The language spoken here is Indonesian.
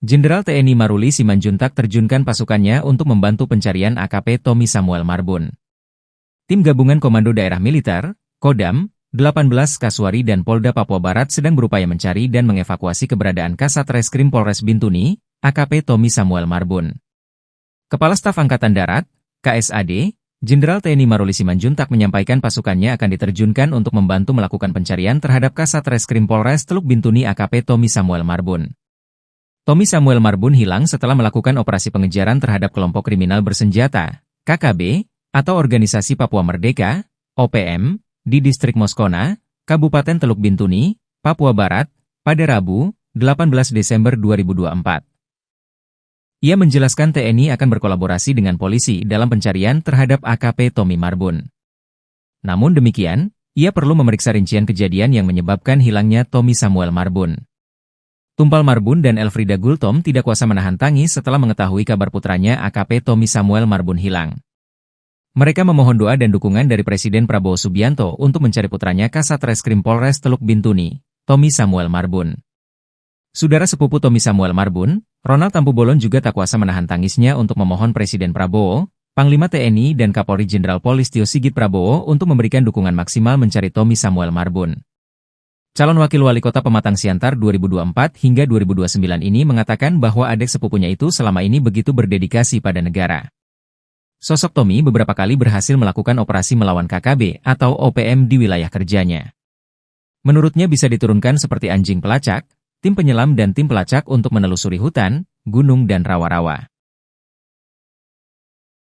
Jenderal TNI Maruli Simanjuntak terjunkan pasukannya untuk membantu pencarian AKP Tommy Samuel Marbun. Tim Gabungan Komando Daerah Militer, Kodam, 18 Kaswari dan Polda Papua Barat sedang berupaya mencari dan mengevakuasi keberadaan Kasat Reskrim Polres Bintuni, AKP Tommy Samuel Marbun. Kepala Staf Angkatan Darat, KSAD, Jenderal TNI Maruli Simanjuntak menyampaikan pasukannya akan diterjunkan untuk membantu melakukan pencarian terhadap Kasat Reskrim Polres Teluk Bintuni AKP Tommy Samuel Marbun. Tommy Samuel Marbun hilang setelah melakukan operasi pengejaran terhadap kelompok kriminal bersenjata, KKB, atau Organisasi Papua Merdeka, OPM, di Distrik Moskona, Kabupaten Teluk Bintuni, Papua Barat, pada Rabu, 18 Desember 2024. Ia menjelaskan TNI akan berkolaborasi dengan polisi dalam pencarian terhadap AKP Tommy Marbun. Namun demikian, ia perlu memeriksa rincian kejadian yang menyebabkan hilangnya Tommy Samuel Marbun. Tumpal Marbun dan Elfrida Gultom tidak kuasa menahan tangis setelah mengetahui kabar putranya AKP Tommy Samuel Marbun hilang. Mereka memohon doa dan dukungan dari Presiden Prabowo Subianto untuk mencari putranya Kasat Reskrim Polres Teluk Bintuni, Tommy Samuel Marbun. Saudara sepupu Tommy Samuel Marbun, Ronald Tampu-Bolon juga tak kuasa menahan tangisnya untuk memohon Presiden Prabowo, Panglima TNI dan Kapolri Jenderal Polistio Sigit Prabowo untuk memberikan dukungan maksimal mencari Tommy Samuel Marbun. Calon Wakil Wali Kota Pematang Siantar 2024 hingga 2029 ini mengatakan bahwa adik sepupunya itu selama ini begitu berdedikasi pada negara. Sosok Tommy beberapa kali berhasil melakukan operasi melawan KKB atau OPM di wilayah kerjanya. Menurutnya bisa diturunkan seperti anjing pelacak, tim penyelam dan tim pelacak untuk menelusuri hutan, gunung dan rawa-rawa.